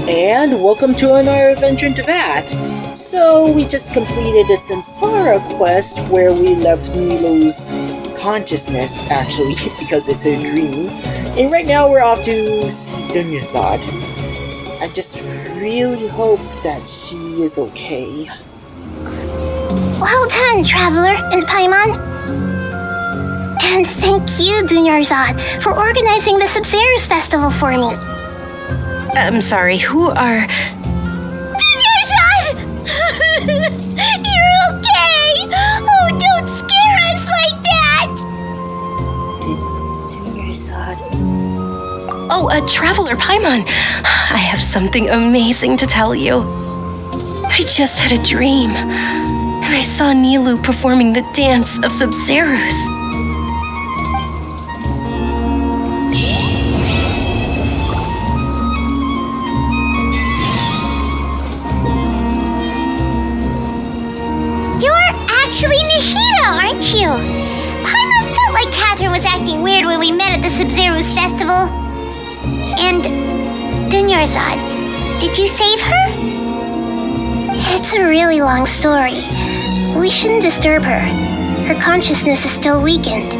And welcome to another adventure into that. So we just completed a Samsara quest where we left Nilo's consciousness, actually, because it's a dream. And right now we're off to see Dunyarzad. I just really hope that she is okay. Well done, Traveler and Paimon. And thank you, Dunyarzad, for organizing the Sabzeruz festival for me. I'm sorry, who are... Dunyarzad! You're okay! Oh, don't scare us like that! Dunyarzad... Oh, Traveler Paimon, I have something amazing to tell you. I just had a dream, and I saw Nilou performing the dance of Sabzeruz. Actually Nahida, aren't you? Paimon felt like Katheryne was acting weird when we met at the Sabzeruz festival. And Dunyarzad, did you save her? It's a really long story. We shouldn't disturb her. Her consciousness is still weakened.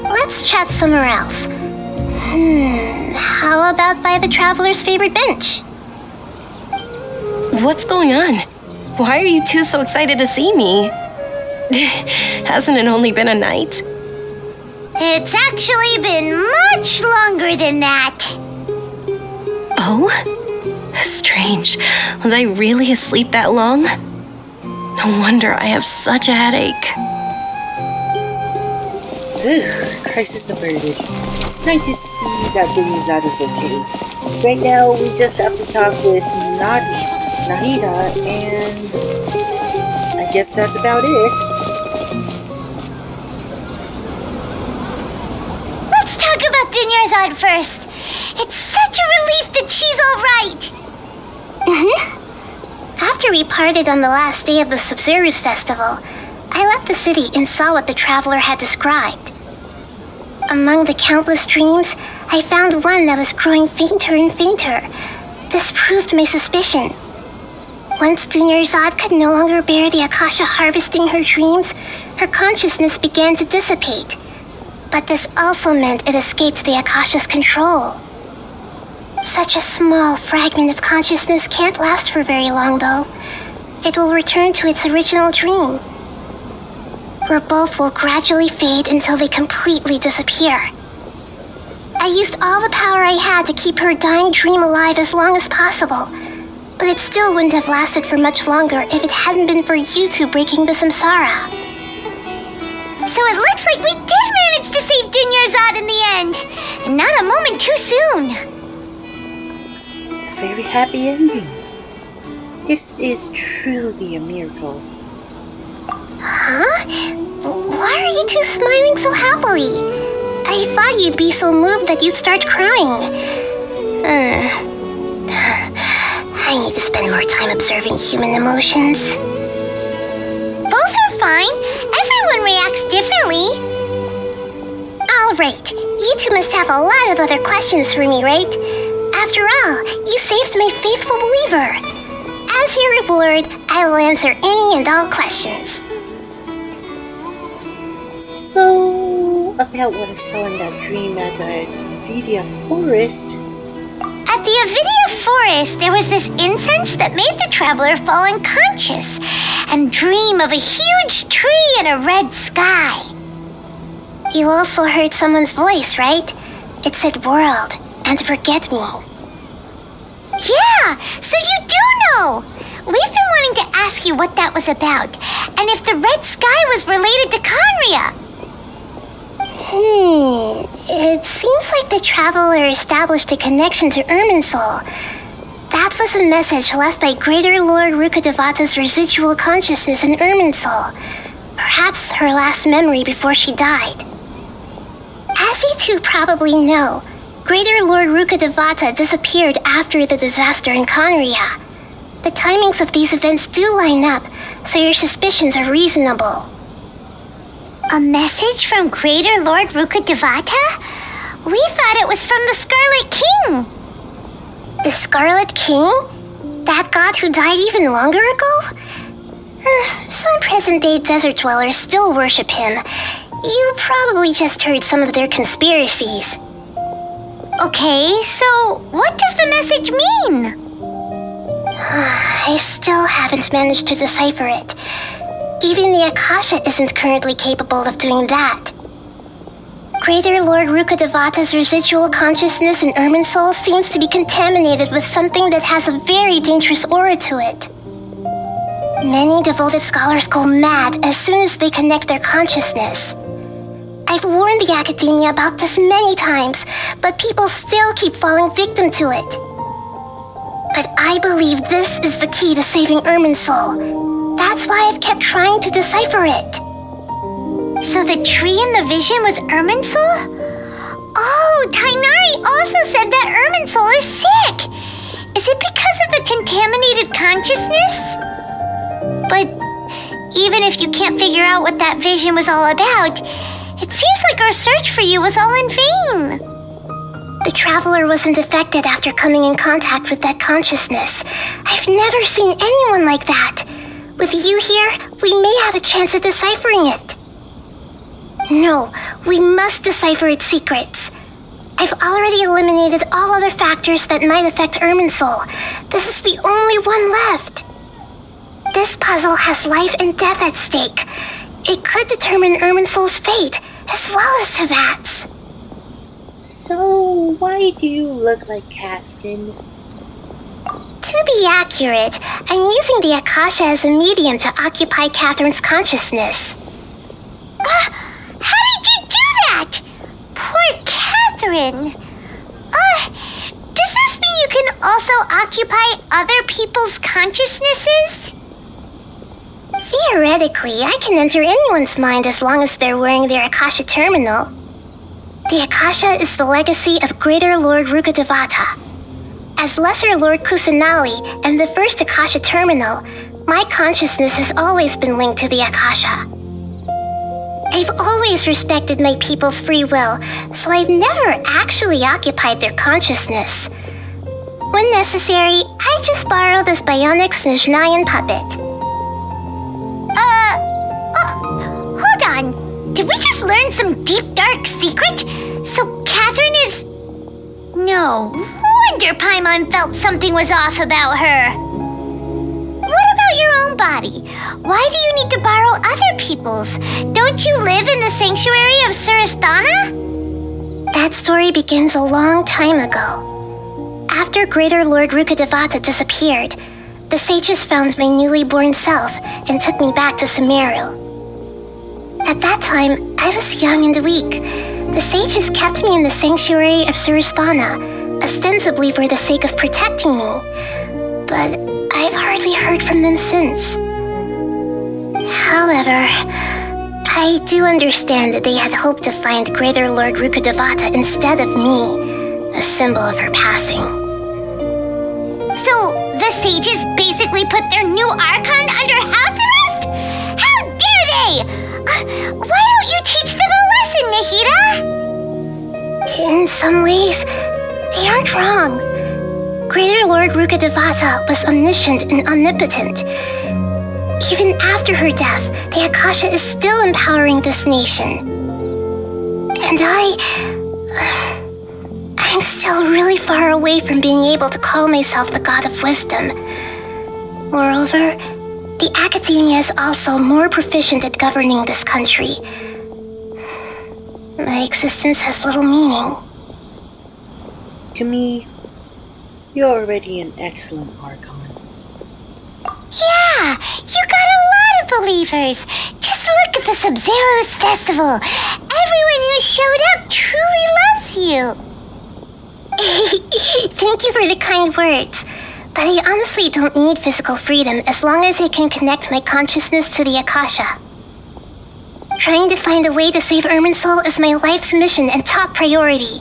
Let's chat somewhere else. How about by the Traveler's favorite bench? What's going on? Why are you two so excited to see me? Hasn't it only been a night? It's actually been much longer than that. Oh? Strange. Was I really asleep that long? No wonder I have such a headache. Crisis averted. It's nice to see that Dunyarzad is okay. Right now, we just have to talk with Nahida, and I guess that's about it. Let's talk about Dunyarzad first. It's such a relief that she's all right. After we parted on the last day of the Sabzeruz festival, I left the city and saw what the Traveler had described. Among the countless dreams, I found one that was growing fainter and fainter. This proved my suspicion. Once Dunyarzad could no longer bear the Akasha harvesting her dreams, her consciousness began to dissipate. But this also meant it escaped the Akasha's control. Such a small fragment of consciousness can't last for very long, though. It will return to its original dream, where both will gradually fade until they completely disappear. I used all the power I had to keep her dying dream alive as long as possible, but it still wouldn't have lasted for much longer if it hadn't been for you two breaking the samsara. So it looks like we did manage to save Dunyarzad in the end, and not a moment too soon. A very happy ending. This is truly a miracle. Huh? Why are you two smiling so happily? I thought you'd be so moved that you'd start crying. I need to spend more time observing human emotions. Both are fine. Everyone reacts differently. All right. You two must have a lot of other questions for me, right? After all, you saved my faithful believer. As your reward, I will answer any and all questions. So, about what I saw in that dream at the Avidia forest. At the Avidia forest, there was this incense that made the Traveler fall unconscious and dream of a huge tree and a red sky. You also heard someone's voice, right? It said world and forget me. Yeah, so you do know! We've been wanting to ask you what that was about, and if the red sky was related to Khaenri'ah. It seems like the Traveler established a connection to Irminsul. That was a message left by Greater Lord Rukkhadevata's residual consciousness in Irminsul. Perhaps her last memory before she died. As you two probably know, Greater Lord Rukkhadevata disappeared after the disaster in Khaenri'ah. The timings of these events do line up, so your suspicions are reasonable. A message from Greater Lord Rukkhadevata? We thought it was from the Scarlet King. Scarlet King? That god who died even longer ago? Some present-day desert dwellers still worship him. You probably just heard some of their conspiracies. Okay, so what does the message mean? I still haven't managed to decipher it. Even the Akasha isn't currently capable of doing that. Greater Lord Rukkhadevata's residual consciousness in Irminsul seems to be contaminated with something that has a very dangerous aura to it. Many devoted scholars go mad as soon as they connect their consciousness. I've warned the academia about this many times, but people still keep falling victim to it. But I believe this is the key to saving Irminsul. That's why I've kept trying to decipher it. So the tree in the vision was Irminsul? Oh, Tighnari also said that Irminsul is sick. Is it because of the contaminated consciousness? But even if you can't figure out what that vision was all about, it seems like our search for you was all in vain. The traveler wasn't affected after coming in contact with that consciousness. I've never seen anyone like that. With you here, we may have a chance at deciphering it. No, we must decipher its secrets. I've already eliminated all other factors that might affect Irminsul. This is the only one left. This puzzle has life and death at stake. It could determine Irminsul's fate, as well as Tevat's. So, why do you look like Katheryne? To be accurate, I'm using the Akasha as a medium to occupy Katheryne's consciousness. How did you do that? Poor Katheryne. Does this mean you can also occupy other people's consciousnesses? Theoretically, I can enter anyone's mind as long as they're wearing their Akasha terminal. The Akasha is the legacy of Greater Lord Rukkhadevata. As Lesser Lord Kusanali and the first Akasha terminal, my consciousness has always been linked to the Akasha. I've always respected my people's free will, so I've never actually occupied their consciousness. When necessary, I just borrow this bionic Snezhnayan puppet. Hold on. Did we just learn some deep, dark secret? So Katheryne is... No wonder Paimon felt something was off about her. What about your own body? Why do you need to borrow other people's? Don't you live in the sanctuary of Surasthana? That story begins a long time ago. After Greater Lord Rukkhadevata disappeared, the sages found my newly born self and took me back to Sumeru. At that time, I was young and weak. The sages kept me in the sanctuary of Surasthana, ostensibly for the sake of protecting me. But I've hardly heard from them since. However, I do understand that they had hoped to find Greater Lord Rukkhadevata instead of me, a symbol of her passing. So, the sages basically put their new Archon under house arrest? How dare they! Why don't you teach them a lesson, Nahida? In some ways, they aren't wrong. Greater Lord Rukkhadevata was omniscient and omnipotent. Even after her death, the Akasha is still empowering this nation. And I'm still really far away from being able to call myself the God of Wisdom. Moreover, the academia is also more proficient at governing this country. My existence has little meaning. To me, you're already an excellent Archon. Yeah, you got a lot of believers. Just look at the Sabzeruz festival. Everyone who showed up truly loves you. Thank you for the kind words. But I honestly don't need physical freedom as long as I can connect my consciousness to the Akasha. Trying to find a way to save Irminsul is my life's mission and top priority.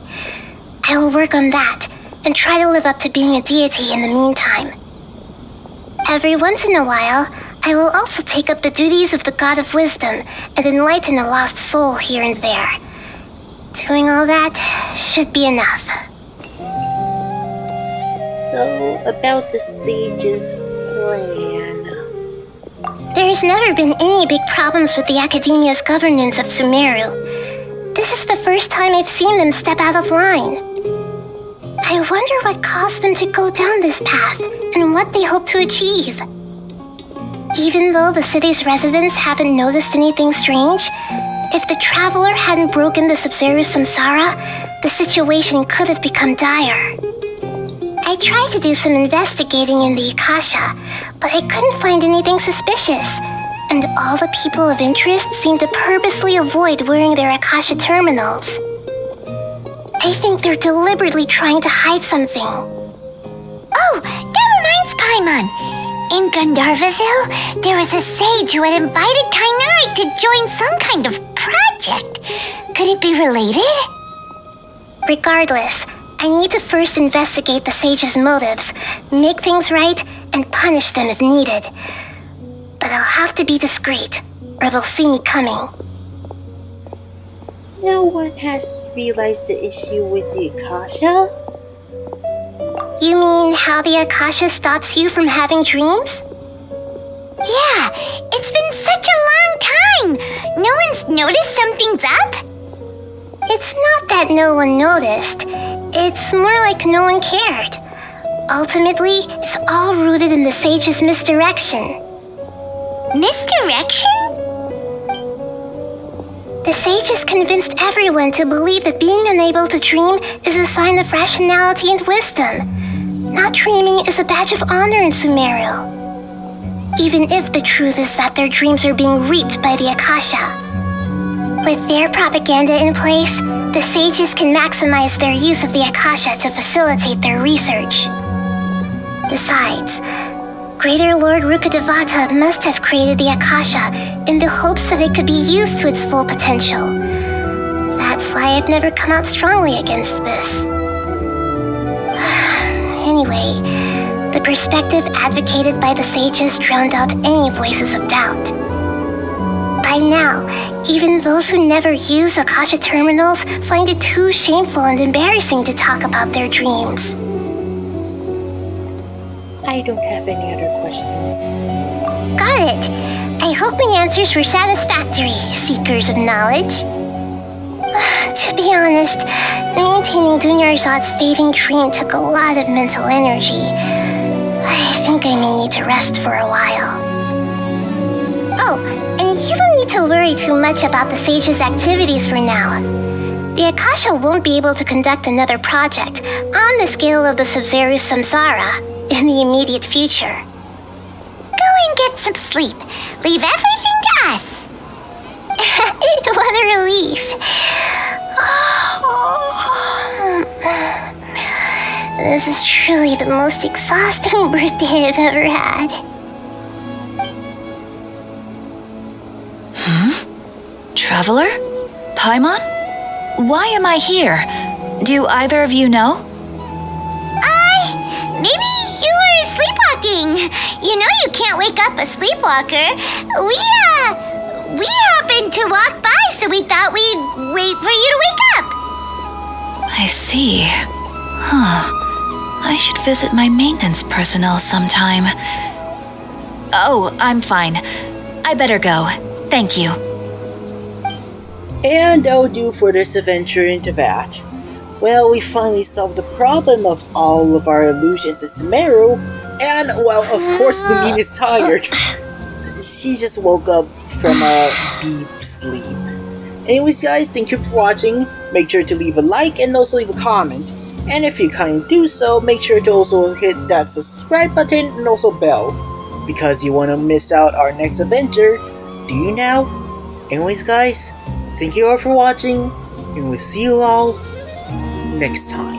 I will work on that and try to live up to being a deity in the meantime. Every once in a while, I will also take up the duties of the God of Wisdom and enlighten a lost soul here and there. Doing all that should be enough. So, about the sage's plan. There's never been any big problems with the Academia's governance of Sumeru. This is the first time I've seen them step out of line. I wonder what caused them to go down this path and what they hope to achieve. Even though the city's residents haven't noticed anything strange, if the traveler hadn't broken the Sabzeruz samsara, the situation could have become dire. I tried to do some investigating in the Akasha, but I couldn't find anything suspicious, and all the people of interest seemed to purposely avoid wearing their Akasha terminals. I think they're deliberately trying to hide something. Oh, that reminds Paimon. In Gandharvaville, there was a sage who had invited Katheryne to join some kind of project. Could it be related? Regardless, I need to first investigate the sage's motives, make things right, and punish them if needed. But I'll have to be discreet, or they'll see me coming. No one has realized the issue with the Akasha? You mean how the Akasha stops you from having dreams? Yeah, it's been such a long time. No one's noticed something's up? It's not that no one noticed. It's more like no one cared. Ultimately, it's all rooted in the sage's misdirection. Misdirection? The sage has convinced everyone to believe that being unable to dream is a sign of rationality and wisdom. Not dreaming is a badge of honor in Sumeru. Even if the truth is that their dreams are being reaped by the Akasha. With their propaganda in place, the sages can maximize their use of the Akasha to facilitate their research. Besides, Greater Lord Rukkhadevata must have created the Akasha in the hopes that it could be used to its full potential. That's why I've never come out strongly against this. Anyway, the perspective advocated by the sages drowned out any voices of doubt. By now, even those who never use Akasha terminals find it too shameful and embarrassing to talk about their dreams. I don't have any other questions. Got it. I hope my answers were satisfactory, seekers of knowledge. To be honest, maintaining Dunyarzad's fading dream took a lot of mental energy. I think I may need to rest for a while. Oh, and you don't need to worry too much about the sage's activities for now. The Akasha won't be able to conduct another project on the scale of the Sabzeruz samsara in the immediate future. Go and get some sleep. Leave everything to us. What a relief. This is truly the most exhausting birthday I've ever had. Traveler? Paimon? Why am I here? Do either of you know? Maybe you were sleepwalking. You know you can't wake up a sleepwalker. We happened to walk by, so we thought we'd wait for you to wake up. I see. I should visit my maintenance personnel sometime. Oh, I'm fine. I better go. Thank you. And that'll do for this adventure into that. Well, we finally solved the problem of all of our illusions in Sumeru, and, well, of course Domine is tired. She just woke up from a deep sleep. Anyways guys, thank you for watching. Make sure to leave a like and also leave a comment. And if you kindly do so, make sure to also hit that subscribe button and also bell, because you won't miss out our next adventure. Do you now? Anyways guys, thank you all for watching, and we'll see you all next time.